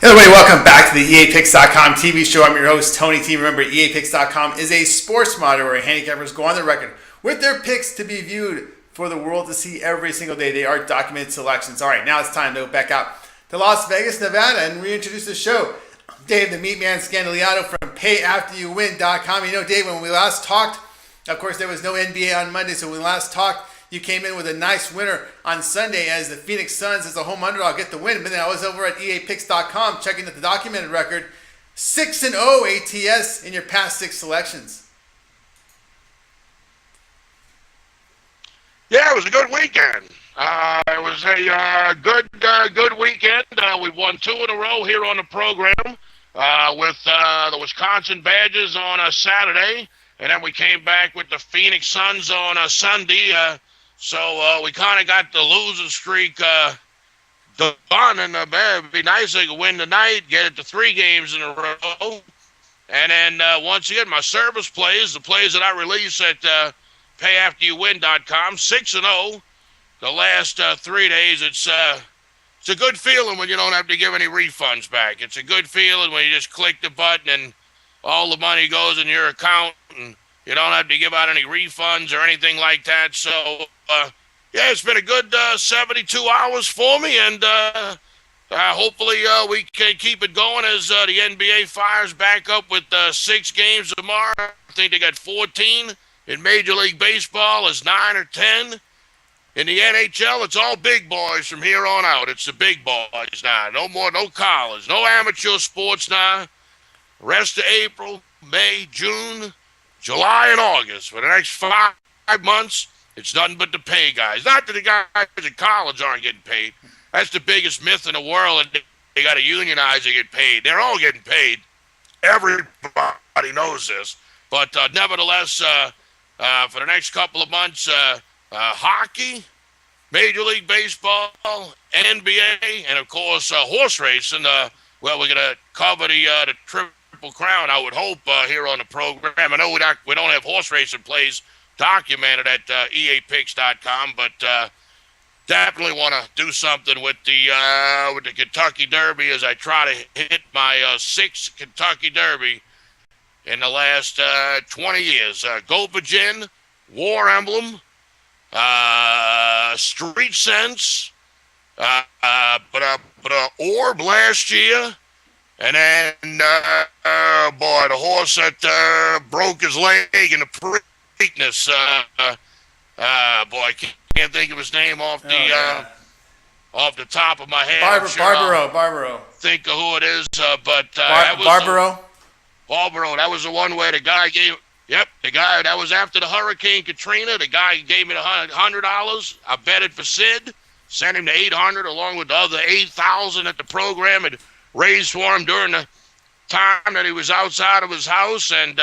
Hey everybody, welcome back to the EAPicks.com TV show. I'm your host, Tony T. Remember, EAPicks.com is a sports monitor where handicappers go on the record with their picks to be viewed for the world to see every single day. They are documented selections. All right, now it's time to go back out to Las Vegas, Nevada, and reintroduce the show. Dave, the Meatman Scandaliato from PayAfterYouWin.com. You know, Dave, when we last talked, of course, there was no NBA on Monday, so when we last talked, you came in with a nice winner on Sunday as the Phoenix Suns, as a home underdog, get the win. But then I was over at EAPicks.com checking at the documented record. 6-0 ATS in your past 6 selections. Yeah, it was a good weekend. It was a good weekend. We won 2 in a row here on the program with the Wisconsin Badgers on a Saturday, and then we came back with the Phoenix Suns on a Sunday. So we kind of got the losing streak done, and it'd be nice if I could win tonight, get it to 3 games in a row. And then once again, my service plays, the plays that I release at PayAfterYouWin.com, 6-0 the last 3 days. It's a good feeling when you don't have to give any refunds back. It's a good feeling when you just click the button and all the money goes in your account and you don't have to give out any refunds or anything like that. So, yeah, it's been a good 72 hours for me, and hopefully we can keep it going as the NBA fires back up with 6 games tomorrow. I think they got 14. In Major League Baseball, it's 9 or 10. In the NHL, it's all big boys from here on out. It's the big boys now. No more, no college, no amateur sports now. Rest of April, May, June, July, and August. For the next 5 months, it's nothing but the pay guys. Not that the guys in college aren't getting paid. That's the biggest myth in the world, and they got to unionize to get paid. They're all getting paid. Everybody knows this. But nevertheless, for the next couple of months, hockey, Major League Baseball, NBA, and, of course, horse racing. Well, we're going to cover the Triple Crown, I would hope, here on the program. I know we don't have horse racing plays documented at EAPicks.com, but definitely want to do something with the Kentucky Derby as I try to hit my 6th Kentucky Derby in the last 20 years. Go Virgin, War Emblem, Street Sense, but Orb last year, and then boy, the horse that broke his leg in the Preakness. Boy, I can't think of his name off the top of my head. Barbaro. Think of who it is, but Barbaro. Barbaro. That was the one where the guy gave. Yep, the guy that was after the Hurricane Katrina. The guy gave me the $100. I bet it for Sid. Sent him to $800 along with the other $8,000 that the program had raised for him during the time that he was outside of his house. And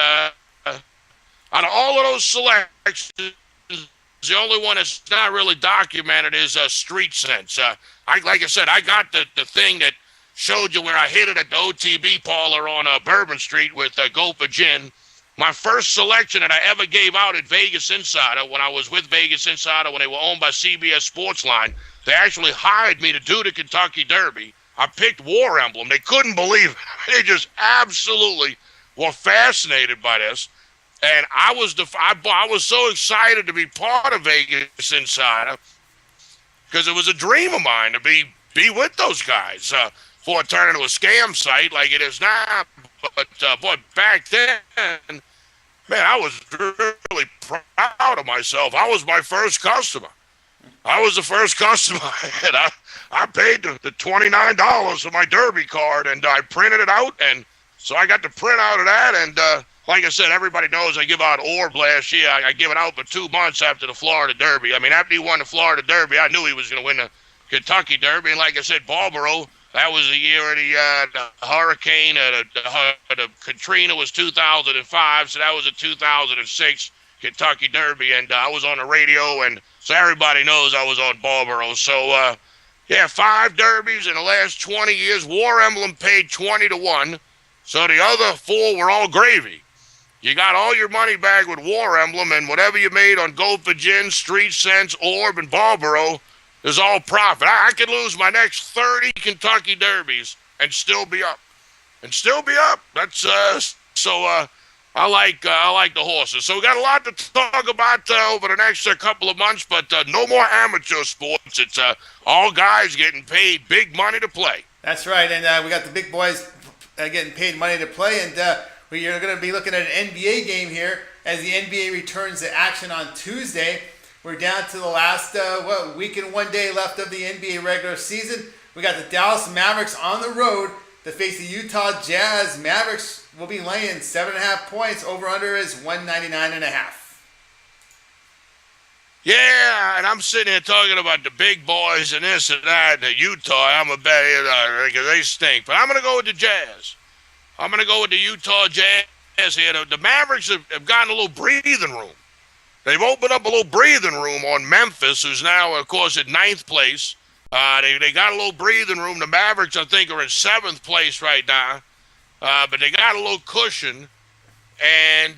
out of all of those selections, the only one that's not really documented is Street Sense. Like I said, I got the thing that showed you where I hit it at the OTB parlor on Bourbon Street with Gopa Gin. My first selection that I ever gave out at Vegas Insider, when I was with Vegas Insider, when they were owned by CBS Sportsline, they actually hired me to do the Kentucky Derby. I picked War Emblem. They couldn't believe it. They just absolutely were fascinated by this. And I was so excited to be part of Vegas Insider because it was a dream of mine to be with those guys before it turned into a scam site like it is now. But boy, back then, man, I was really proud of myself. I was my first customer. I was the first customer, and I paid the $29 for my Derby card, and I printed it out, and so I got the print out of that, and like I said, everybody knows I give out Orb last year. I give it out for 2 months after the Florida Derby. I mean, after he won the Florida Derby, I knew he was going to win the Kentucky Derby. And like I said, Barbaro, that was the year of the hurricane. The Katrina was 2005, so that was a 2006 Kentucky Derby. And I was on the radio, and so everybody knows I was on Barbaro. So, yeah, 5 derbies in the last 20 years. War Emblem paid 20-1, so the other 4 were all gravy. You got all your money back with War Emblem, and whatever you made on Gold for Gin, Street Sense, Orb, and Barbaro is all profit. I could lose my next 30 Kentucky Derbies and still be up. That's I like the horses. So we got a lot to talk about over the next couple of months, but no more amateur sports. It's all guys getting paid big money to play. That's right, and we got the big boys getting paid money to play, and we're going to be looking at an NBA game here as the NBA returns to action on Tuesday. We're down to the last week and 1 day left of the NBA regular season. We got the Dallas Mavericks on the road to face the Utah Jazz. Mavericks will be laying 7.5 points. Over/under is 199.5. Yeah, and I'm sitting here talking about the big boys and this and that. And Utah, I'm a bet because they stink. But I'm going to go with the Jazz. I'm going to go with the Utah Jazz here. The Mavericks have gotten a little breathing room. They've opened up a little breathing room on Memphis, who's now, of course, in 9th place. They got a little breathing room. The Mavericks, I think, are in 7th place right now. But they got a little cushion. And,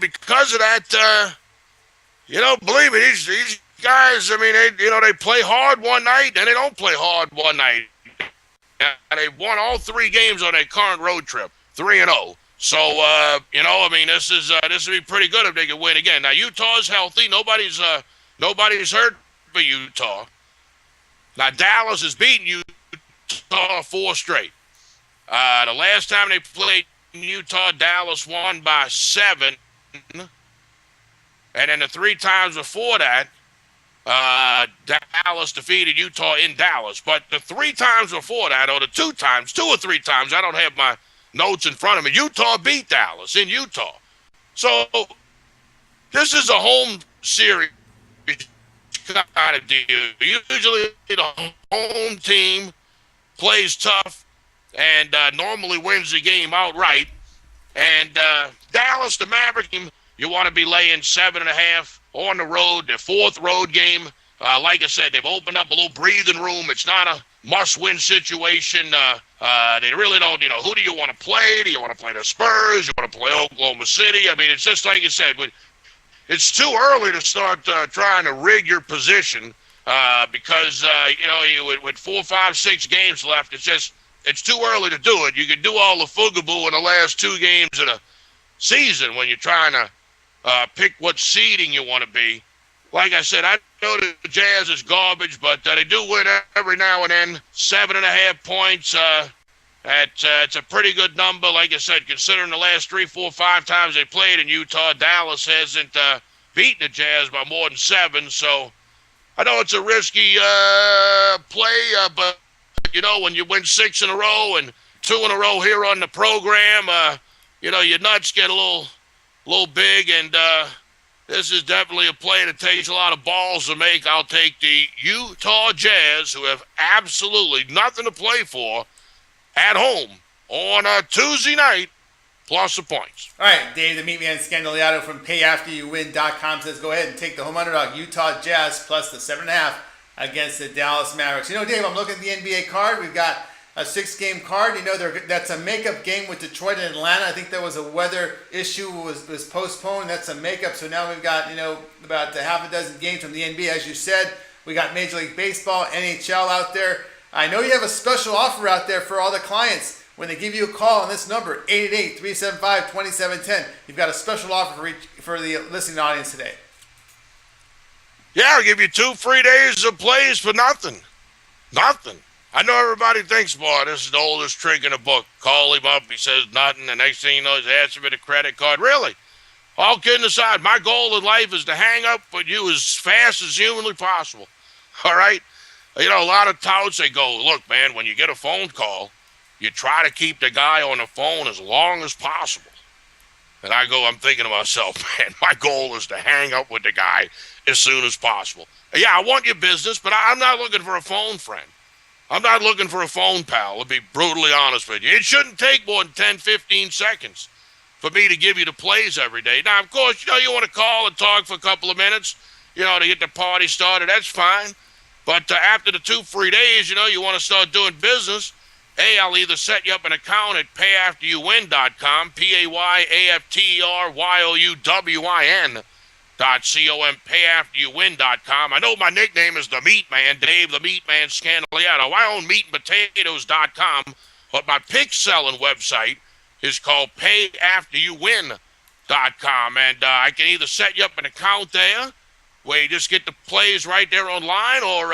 because of that, believe me, these guys, I mean, they play hard one night, and they don't play hard one night. They won all 3 games on their current road trip, 3-0. So, this will be pretty good if they can win again. Now, Utah's healthy. Nobody's hurt for Utah. Now, Dallas has beaten Utah 4 straight. The last time they played Utah, Dallas won by 7. And then the 3 times before that, Dallas defeated Utah in Dallas. But the 3 times before that, or the 2 or 3 times, I don't have my notes in front of me, Utah beat Dallas in Utah. So this is a home series kind of deal. Usually the home team plays tough and normally wins the game outright. And Dallas, the Maverick team, you want to be laying 7.5 on the road, their 4th road game. Like I said, they've opened up a little breathing room. It's not a must-win situation. They really don't, who do you want to play? Do you want to play the Spurs? You want to play Oklahoma City? I mean, it's just like you said, but it's too early to start trying to rig your position because, with 4, 5, 6 games left, it's too early to do it. You can do all the foogaboo in the last 2 games of the season when you're trying to pick what seeding you want to be. Like I said, I know the Jazz is garbage, but they do win every now and then. 7.5 points. It's a pretty good number. Like I said, considering the last 3, 4, 5 times they played in Utah, Dallas hasn't beaten the Jazz by more than 7. So I know it's a risky play, but when you win 6 in a row and 2 in a row here on the program, your nuts get a little big, and this is definitely a play that takes a lot of balls to make. I'll take the Utah Jazz, who have absolutely nothing to play for, at home on a Tuesday night, plus the points. All right, Dave, the Meatman Scandaliato from PayAfterYouWin.com says go ahead and take the home underdog Utah Jazz plus the 7.5 against the Dallas Mavericks. Dave, I'm looking at the NBA card. We've got a 6-game card. That's a makeup game with Detroit and Atlanta. I think there was a weather issue was postponed. That's a makeup. So now we've got, about half a dozen games from the NBA. As you said, we got Major League Baseball, NHL out there. I know you have a special offer out there for all the clients. When they give you a call on this number, 888-375-2710, you've got a special offer for the listening audience today. Yeah, I'll give you 2 free days of plays for nothing. Nothing. I know everybody thinks, boy, this is the oldest trick in the book. Call him up, he says nothing, the next thing you know, he's asking for the credit card. Really? All kidding aside, my goal in life is to hang up with you as fast as humanly possible. All right? A lot of touts, they go, look, man, when you get a phone call, you try to keep the guy on the phone as long as possible. And I'm thinking to myself, man, my goal is to hang up with the guy as soon as possible. Yeah, I want your business, but I'm not looking for a phone friend. I'm not looking for a phone pal, to be brutally honest with you. It shouldn't take more than 10, 15 seconds for me to give you the plays every day. Now, of course, you want to call and talk for a couple of minutes, to get the party started. That's fine. But after the 2 free days, you want to start doing business. Hey, I'll either set you up an account at payafteryouwin.com, PAYAFTERYOUWIN. payafteryouwin.com. I know my nickname is the Meatman, Dave the Meatman Scandaliato. I own meatandpotatoes.com, but my pick selling website is called payafteryouwin.com, and I can either set you up an account there where you just get the plays right there online, or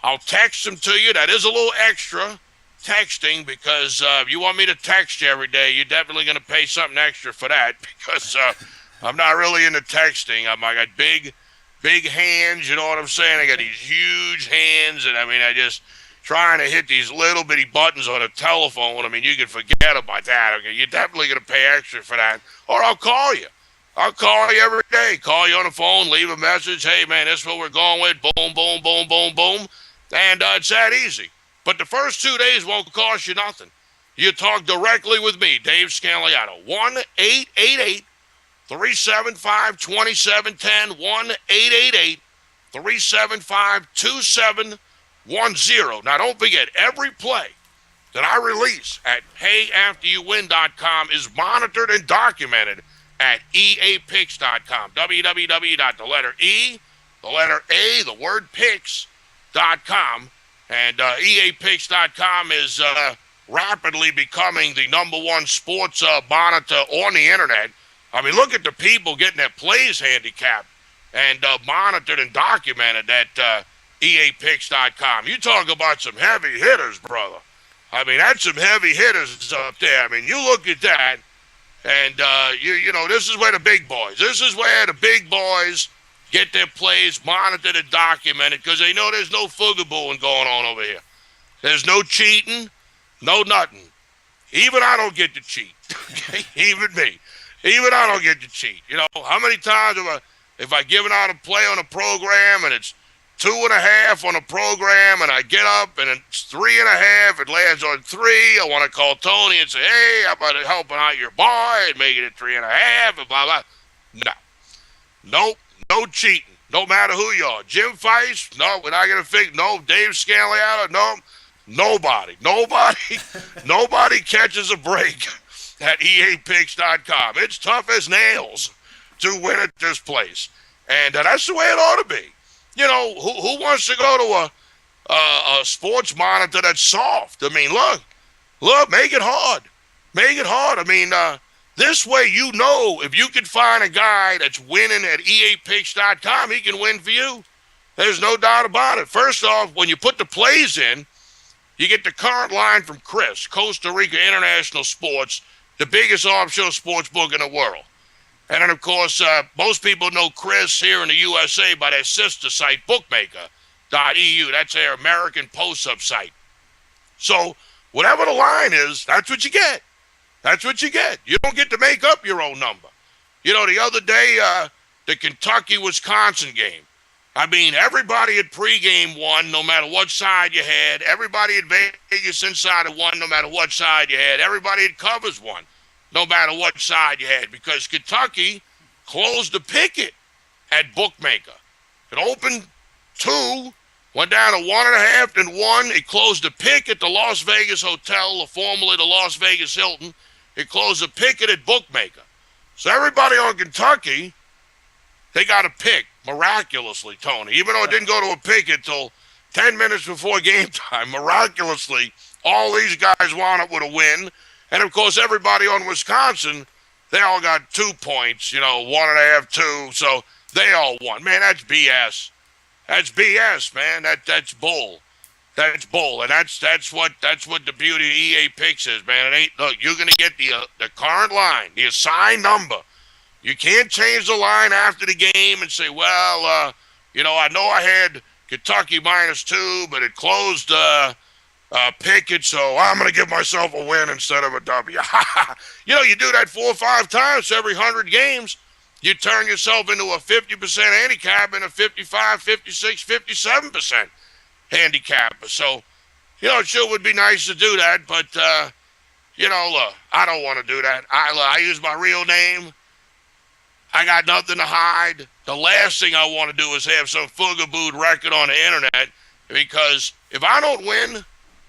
I'll text them to you. That is a little extra texting, because if you want me to text you every day, you're definitely going to pay something extra for that, because I'm not really into texting. I got big hands, you know what I'm saying? I got these huge hands, and I just trying to hit these little bitty buttons on a telephone. You can forget about that. Okay, you're definitely going to pay extra for that, or I'll call you. I'll call you every day. Call you on the phone, leave a message. Hey, man, this is what we're going with. Boom, boom, boom, boom, boom. And it's that easy. But the first 2 days won't cost you nothing. You talk directly with me, Dave Scandaliato. 1-888-375-2710. 1-888-375-2710. Now, don't forget, every play that I release at payafteryouwin.com is monitored and documented at eapicks.com. www.picks.com. And eapicks.com is rapidly becoming the number one sports monitor on the internet. Look at the people getting their plays handicapped and monitored and documented at eapicks.com. You talk about some heavy hitters, brother. That's some heavy hitters up there. You look at that, and you know, this is where the big boys get their plays monitored and documented, because they know there's no fugabooing going on over here. There's no cheating, no nothing. Even I don't get to cheat. Even me. Even I don't get to cheat. You know, how many times if I given out a play on a program and it's 2.5 on a program, and I get up and it's 3.5, it lands on 3, I want to call Tony and say, hey, how about helping out your boy and making it 3.5 and blah, blah. No. Nope. No cheating, no matter who you are. Jim Feist, no, we're not going to fix. No, Dave Scandaliato, no, nobody catches a break at eapicks.com. It's tough as nails to win at this place, and that's the way it ought to be. You know, who wants to go to a sports monitor that's soft? Look, make it hard. Make it hard. This way, you know, if you can find a guy that's winning at eapicks.com, he can win for you. There's no doubt about it. First off, when you put the plays in, you get the current line from Chris, Costa Rica International Sports, the biggest offshore sports book in the world. And then, of course, most people know Chris here in the USA by their sister site, bookmaker.eu. That's their American post-up site. So whatever the line is, that's what you get. That's what you get. You don't get to make up your own number. You know, the other day, the Kentucky-Wisconsin game. Everybody at pregame won, no matter what side you had. Everybody at Vegas Insider won, no matter what side you had. Everybody at covers won, no matter what side you had, because Kentucky closed the picket at Bookmaker. It opened 2, went down to 1.5, then 1. It closed the pick at the Las Vegas Hotel, formerly the Las Vegas Hilton. It closed the picket at Bookmaker. So everybody on Kentucky, they got a pick, miraculously, Tony. Even though it didn't go to a pick until 10 minutes before game time, miraculously, all these guys wound up with a win. And, of course, everybody on Wisconsin, they all got 2 points, 1.5, 2. So they all won. Man, that's BS. That's BS, man. That's bull. That's bull, and that's what the beauty of EA Picks is, man. Look, you're gonna get the current line, the assigned number. You can't change the line after the game and say, well, I know I had Kentucky -2, but it closed Pickett, so I'm gonna give myself a win instead of a W. You do that 4 or 5 times every 100 games, you turn yourself into a 50% handicap and a 55, 56, 57% handicap. So, it sure would be nice to do that, but, look, I don't want to do that. I use my real name. I got nothing to hide. The last thing I want to do is have some fugabooed record on the internet, because if I don't win,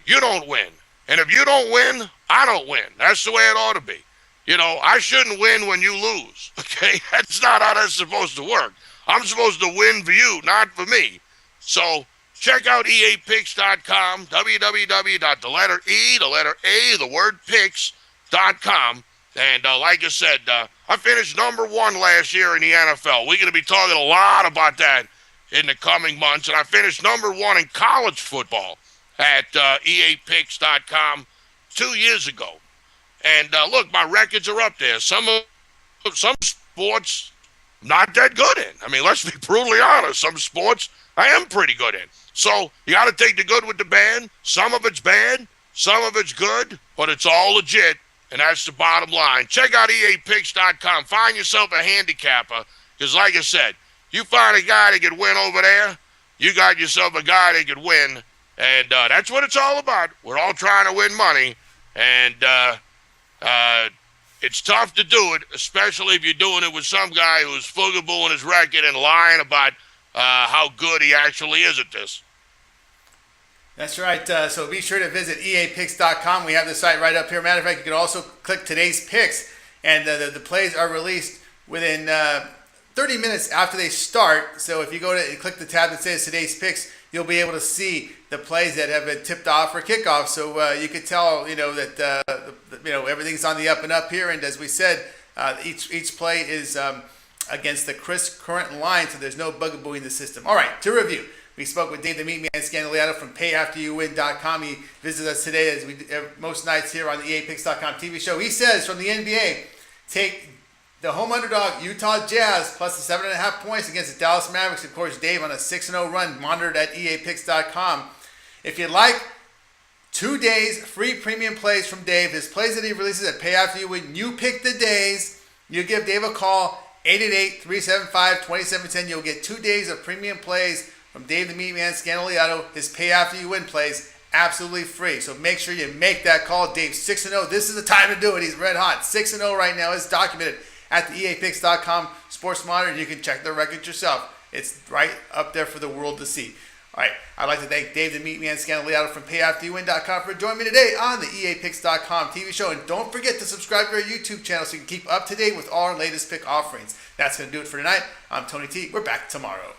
you don't win. And if you don't win, I don't win. That's the way it ought to be. I shouldn't win when you lose, okay? That's not how that's supposed to work. I'm supposed to win for you, not for me. So check out eapicks.com, www.picks.com. And like I said, I finished #1 last year in the NFL. We're going to be talking a lot about that in the coming months. And I finished #1 in college football at eapicks.com 2 years ago. And look, my records are up there. Some sports not that good in. I mean, let's be brutally honest. Some sports I am pretty good in. So you got to take the good with the bad. Some of it's bad, some of it's good, but it's all legit, and that's the bottom line. Check out eapicks.com. Find yourself a handicapper, because like I said, you find a guy that could win over there, you got yourself a guy that could win, and that's what it's all about. We're all trying to win money, and it's tough to do it, especially if you're doing it with some guy who's fuggable in his record and lying about how good he actually is at this. That's right. So be sure to visit eapicks.com. We have the site right up here. Matter of fact, you can also click today's picks, and the plays are released within 30 minutes after they start. So if you go to click the tab that says today's picks, you'll be able to see the plays that have been tipped off for kickoff. So you could tell, that everything's on the up and up here. And as we said, each play is against the current line, so there's no bugaboo in the system. All right, to review. We spoke with Dave the Meatman Scandaliato from PayAfterYouWin.com. He visited us today, as we most nights here on the EAPicks.com TV show. He says from the NBA, take the home underdog Utah Jazz plus the 7.5 points against the Dallas Mavericks. Of course, Dave on a 6-0 run, monitored at EAPicks.com. If you'd like 2 days free premium plays from Dave, his plays that he releases at PayAfterYouWin, you pick the days. You give Dave a call, 888-375-2710. You'll get 2 days of premium plays from Dave the Meatman Scandaliato. His Pay After You Win plays absolutely free. So make sure you make that call. Dave's 6-0. This is the time to do it. He's red hot. 6-0 right now. It's documented at the EAPicks.com Sports Monitor. You can check the record yourself. It's right up there for the world to see. All right. I'd like to thank Dave the Meatman Scandaliato from PayAfterYouWin.com for joining me today on the EAPicks.com TV show. And don't forget to subscribe to our YouTube channel so you can keep up to date with all our latest pick offerings. That's going to do it for tonight. I'm Tony T. We're back tomorrow.